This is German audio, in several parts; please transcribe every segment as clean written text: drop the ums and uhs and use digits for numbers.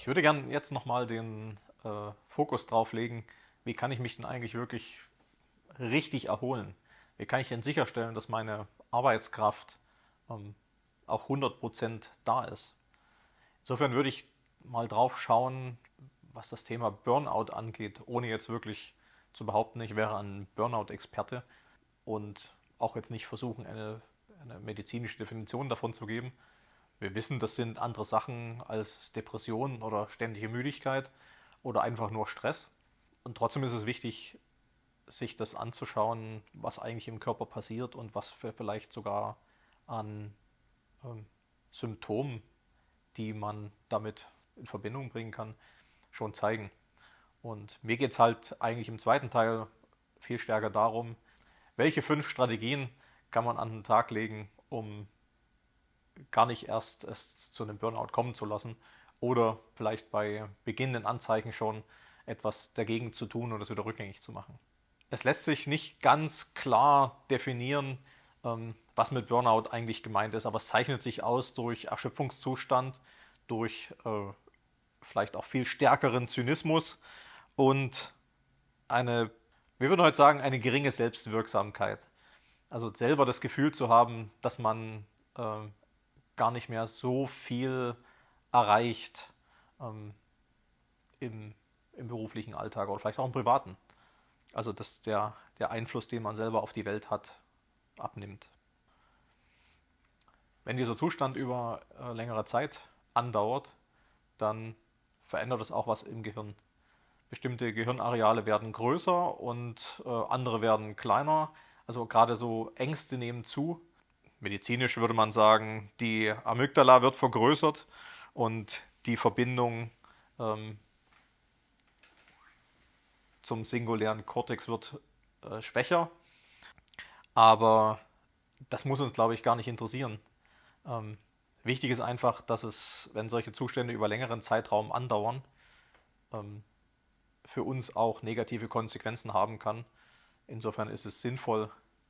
Ich würde gern jetzt nochmal den Fokus drauf legen, wie kann ich mich denn eigentlich wirklich richtig erholen? Wie kann ich denn sicherstellen, dass meine Arbeitskraft ähm, auch 100% da ist? Insofern würde ich mal drauf schauen, was das Thema Burnout angeht, ohne jetzt wirklich zu behaupten, ich wäre ein Burnout-Experte und auch jetzt nicht versuchen, eine medizinische Definition davon zu geben. Wir wissen, das sind andere Sachen als Depression oder ständige Müdigkeit oder einfach nur Stress. Und trotzdem ist es wichtig, sich das anzuschauen, was eigentlich im Körper passiert und was für vielleicht sogar an ähm, Symptomen, die man damit in Verbindung bringen kann, schon zeigen. Und mir geht es halt eigentlich im zweiten Teil viel stärker darum, welche 5 Strategien kann man an den Tag legen, um gar nicht erst es zu einem Burnout kommen zu lassen oder vielleicht bei beginnenden Anzeichen schon etwas dagegen zu tun und es wieder rückgängig zu machen. Es lässt sich nicht ganz klar definieren, was mit Burnout eigentlich gemeint ist, aber es zeichnet sich aus durch Erschöpfungszustand, durch vielleicht auch viel stärkeren Zynismus und eine, wir würden heute sagen, eine geringe Selbstwirksamkeit. Also selber das Gefühl zu haben, dass man äh, gar nicht mehr so viel erreicht ähm, im, im beruflichen Alltag oder vielleicht auch im privaten. Also dass der Einfluss, den man selber auf die Welt hat, abnimmt. Wenn dieser Zustand über längere Zeit andauert, dann verändert es auch was im Gehirn. Bestimmte Gehirnareale werden größer und andere werden kleiner. Also gerade so Ängste nehmen zu. Medizinisch würde man sagen, die Amygdala wird vergrößert und die Verbindung ähm, zum singulären Kortex wird schwächer. Aber das muss uns, glaube ich, gar nicht interessieren. Ähm, Wichtig ist einfach, dass es, wenn solche Zustände über längeren Zeitraum andauern, ähm, für uns auch negative Konsequenzen haben kann. Insofern ist es sinnvoll,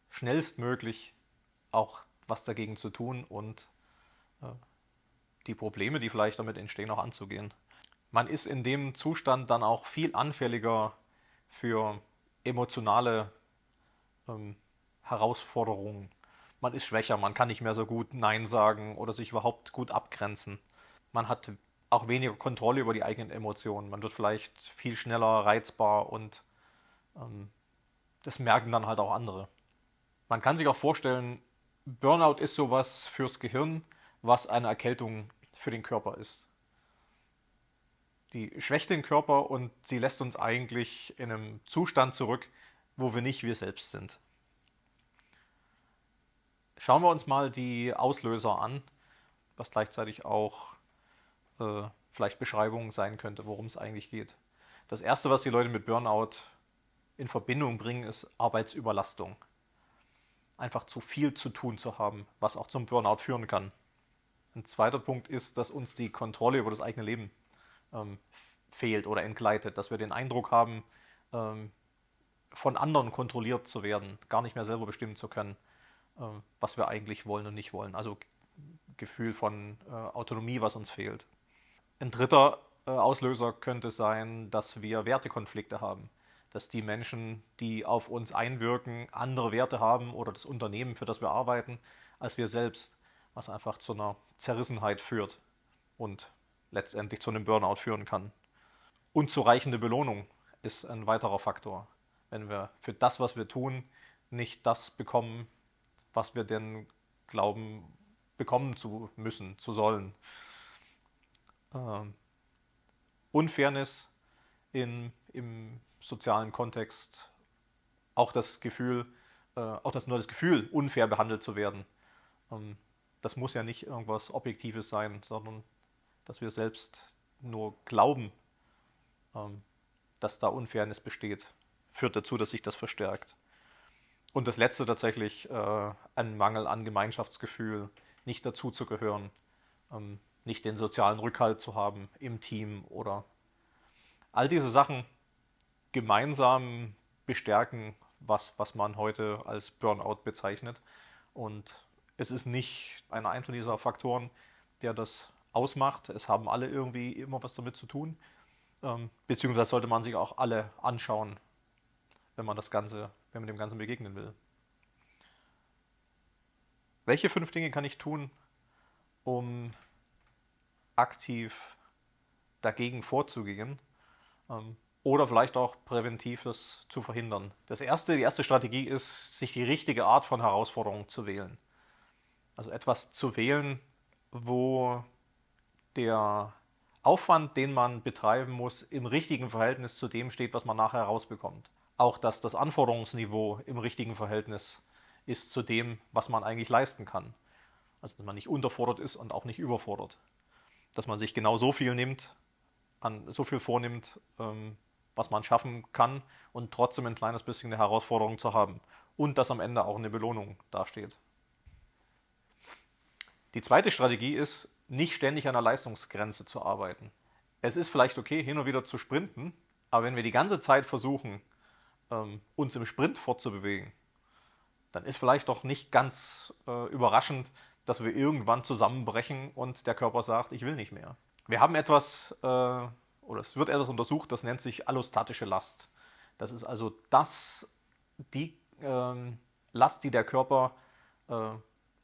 schnellstmöglich auch was dagegen zu tun und äh, die Probleme, die vielleicht damit entstehen, auch anzugehen. Man ist in dem Zustand dann auch viel anfälliger für emotionale ähm, Herausforderungen. Man ist schwächer, man kann nicht mehr so gut Nein sagen oder sich überhaupt gut abgrenzen. Man hat auch weniger Kontrolle über die eigenen Emotionen. Man wird vielleicht viel schneller reizbar und ähm, das merken dann halt auch andere. Man kann sich auch vorstellen, Burnout ist sowas fürs Gehirn, was eine Erkältung für den Körper ist. Die schwächt den Körper und sie lässt uns eigentlich in einem Zustand zurück, wo wir nicht wir selbst sind. Schauen wir uns mal die Auslöser an, was gleichzeitig auch vielleicht Beschreibung sein könnte, worum es eigentlich geht. Das erste, was die Leute mit Burnout in Verbindung bringen, ist Arbeitsüberlastung. Einfach zu viel zu tun zu haben, was auch zum Burnout führen kann. Ein zweiter Punkt ist, dass uns die Kontrolle über das eigene Leben ähm, fehlt oder entgleitet, dass wir den Eindruck haben, ähm, von anderen kontrolliert zu werden, gar nicht mehr selber bestimmen zu können, was wir eigentlich wollen und nicht wollen. Also Gefühl von Autonomie, was uns fehlt. Ein dritter Auslöser könnte sein, dass wir Wertekonflikte haben. Dass die Menschen, die auf uns einwirken, andere Werte haben oder das Unternehmen, für das wir arbeiten, als wir selbst, was einfach zu einer Zerrissenheit führt und letztendlich zu einem Burnout führen kann. Unzureichende Belohnung ist ein weiterer Faktor. Wenn wir für das, was wir tun, nicht das bekommen, was wir denn glauben, bekommen zu müssen, zu sollen. Ähm, Unfairness im sozialen Kontext, auch das Gefühl, auch das nur das Gefühl, unfair behandelt zu werden. Ähm, Das muss ja nicht irgendwas Objektives sein, sondern dass wir selbst nur glauben, ähm, dass da Unfairness besteht, führt dazu, dass sich das verstärkt. Und das letzte tatsächlich ein Mangel an Gemeinschaftsgefühl, nicht dazuzugehören, nicht den sozialen Rückhalt zu haben im Team oder all diese Sachen gemeinsam bestärken, was man heute als Burnout bezeichnet. Und es ist nicht ein einzelner dieser Faktoren, der das ausmacht. Es haben alle irgendwie immer was damit zu tun. Beziehungsweise sollte man sich auch alle anschauen, wenn man dem Ganzen begegnen will. Welche 5 Dinge kann ich tun, um aktiv dagegen vorzugehen? Oder vielleicht auch präventiv das zu verhindern. Die erste Strategie ist, sich die richtige Art von Herausforderung zu wählen. Also etwas zu wählen, wo der Aufwand, den man betreiben muss, im richtigen Verhältnis zu dem steht, was man nachher herausbekommt. Auch dass das Anforderungsniveau im richtigen Verhältnis ist zu dem, was man eigentlich leisten kann. Also dass man nicht unterfordert ist und auch nicht überfordert. Dass man sich genau so viel vornimmt, was man schaffen kann und trotzdem ein kleines bisschen eine Herausforderung zu haben. Und dass am Ende auch eine Belohnung dasteht. Die zweite Strategie ist, nicht ständig an der Leistungsgrenze zu arbeiten. Es ist vielleicht okay, hin und wieder zu sprinten, aber wenn wir die ganze Zeit versuchen, uns im Sprint fortzubewegen, dann ist vielleicht doch nicht ganz überraschend, dass wir irgendwann zusammenbrechen und der Körper sagt, ich will nicht mehr. Wir haben oder es wird etwas untersucht, das nennt sich allostatische Last. Das ist also die Last, die der Körper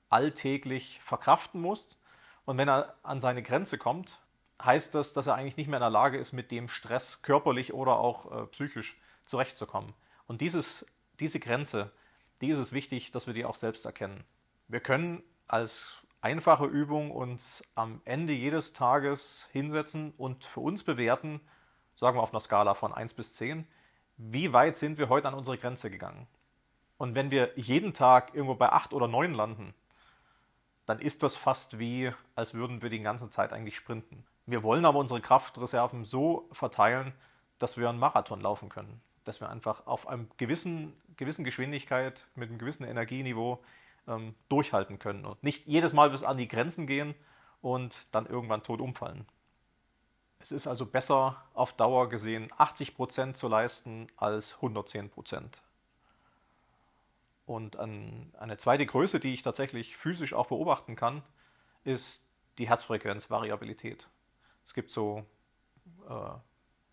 alltäglich verkraften muss. Und wenn er an seine Grenze kommt, heißt das, dass er eigentlich nicht mehr in der Lage ist, mit dem Stress körperlich oder auch psychisch zurechtzukommen. Und diese Grenze, die ist es wichtig, dass wir die auch selbst erkennen. Wir können als einfache Übung uns am Ende jedes Tages hinsetzen und für uns bewerten, sagen wir auf einer Skala von 1 bis 10, wie weit sind wir heute an unsere Grenze gegangen. Und wenn wir jeden Tag irgendwo bei 8 oder 9 landen, dann ist das fast wie, als würden wir die ganze Zeit eigentlich sprinten. Wir wollen aber unsere Kraftreserven so verteilen, dass wir einen Marathon laufen können. Dass wir einfach auf einer gewissen Geschwindigkeit, mit einem gewissen Energieniveau durchhalten können und nicht jedes Mal bis an die Grenzen gehen und dann irgendwann tot umfallen. Es ist also besser auf Dauer gesehen 80% zu leisten als 110%. Und eine zweite Größe, die ich tatsächlich physisch auch beobachten kann, ist die Herzfrequenzvariabilität. Es gibt so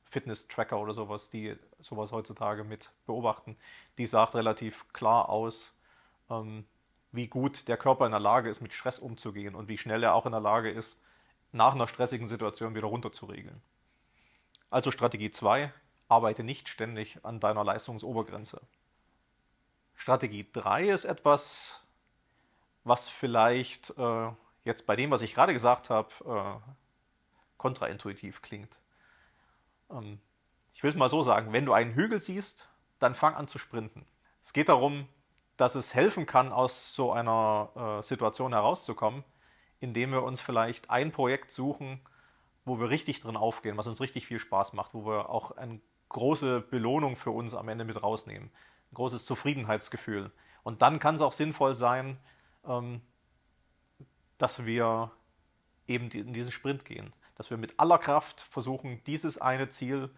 Fitness-Tracker oder sowas, die sowas heutzutage mit beobachten. Die sagt relativ klar aus, wie gut der Körper in der Lage ist, mit Stress umzugehen und wie schnell er auch in der Lage ist, nach einer stressigen Situation wieder runterzuregeln. Also Strategie 2, arbeite nicht ständig an deiner Leistungsobergrenze. Strategie 3 ist etwas, was vielleicht jetzt bei dem, was ich gerade gesagt habe, kontraintuitiv klingt. Ich will es mal so sagen, wenn du einen Hügel siehst, dann fang an zu sprinten. Es geht darum, dass es helfen kann, aus so einer Situation herauszukommen, indem wir uns vielleicht ein Projekt suchen, wo wir richtig drin aufgehen, was uns richtig viel Spaß macht, wo wir auch eine große Belohnung für uns am Ende mit rausnehmen, ein großes Zufriedenheitsgefühl. Und dann kann es auch sinnvoll sein, dass wir eben in diesen Sprint gehen, dass wir mit aller Kraft versuchen, dieses eine Ziel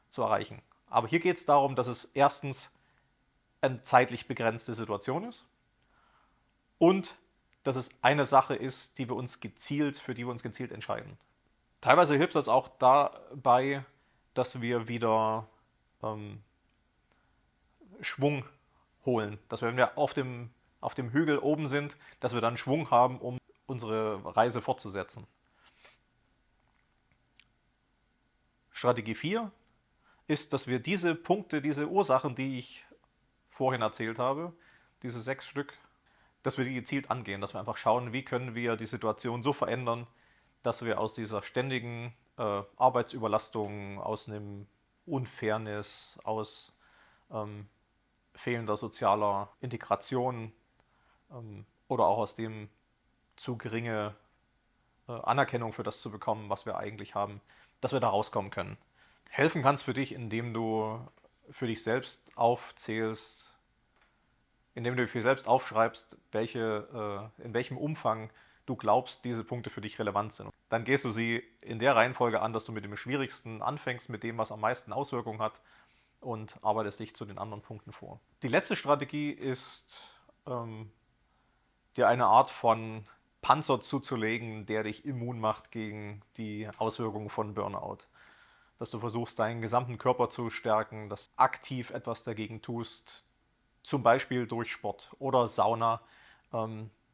zu erreichen. Aber hier geht es darum, dass es erstens eine zeitlich begrenzte Situation ist und dass es eine Sache ist, für die wir uns gezielt entscheiden. Teilweise hilft das auch dabei, dass wir wieder Schwung holen. Dass wir, wenn wir auf dem Hügel oben sind, dass wir dann Schwung haben, um unsere Reise fortzusetzen. Strategie 4 ist, dass wir diese Punkte, diese Ursachen, die ich vorhin erzählt habe, diese 6 Stück, dass wir die gezielt angehen, dass wir einfach schauen, wie können wir die Situation so verändern, dass wir aus dieser ständigen Arbeitsüberlastung, aus einem Unfairness, aus fehlender sozialer Integration oder auch aus dem zu geringe Anerkennung für das zu bekommen, was wir eigentlich haben, dass wir da rauskommen können. Helfen kann es für dich, indem du für dich selbst aufzählst, indem du für dich selbst aufschreibst, in welchem Umfang du glaubst, diese Punkte für dich relevant sind. Dann gehst du sie in der Reihenfolge an, dass du mit dem Schwierigsten anfängst, mit dem, was am meisten Auswirkungen hat und arbeitest dich zu den anderen Punkten vor. Die letzte Strategie ist dir eine Art von Panzer zuzulegen, der dich immun macht gegen die Auswirkungen von Burnout. Dass du versuchst, deinen gesamten Körper zu stärken, dass du aktiv etwas dagegen tust, zum Beispiel durch Sport oder Sauna,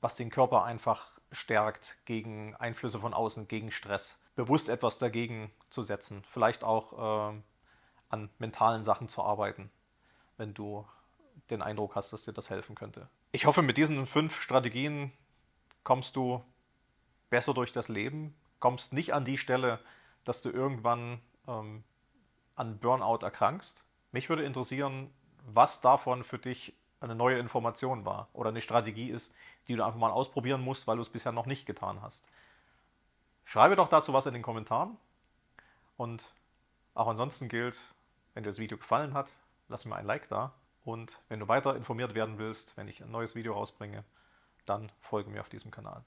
was den Körper einfach stärkt gegen Einflüsse von außen, gegen Stress. Bewusst etwas dagegen zu setzen, vielleicht auch an mentalen Sachen zu arbeiten, wenn du den Eindruck hast, dass dir das helfen könnte. Ich hoffe, mit diesen 5 Strategien kommst du besser durch das Leben, kommst nicht an die Stelle, dass du irgendwann an Burnout erkrankst. Mich würde interessieren, was davon für dich eine neue Information war oder eine Strategie ist, die du einfach mal ausprobieren musst, weil du es bisher noch nicht getan hast. Schreibe doch dazu was in den Kommentaren und auch ansonsten gilt, wenn dir das Video gefallen hat, lass mir ein Like da und wenn du weiter informiert werden willst, wenn ich ein neues Video rausbringe, dann folge mir auf diesem Kanal.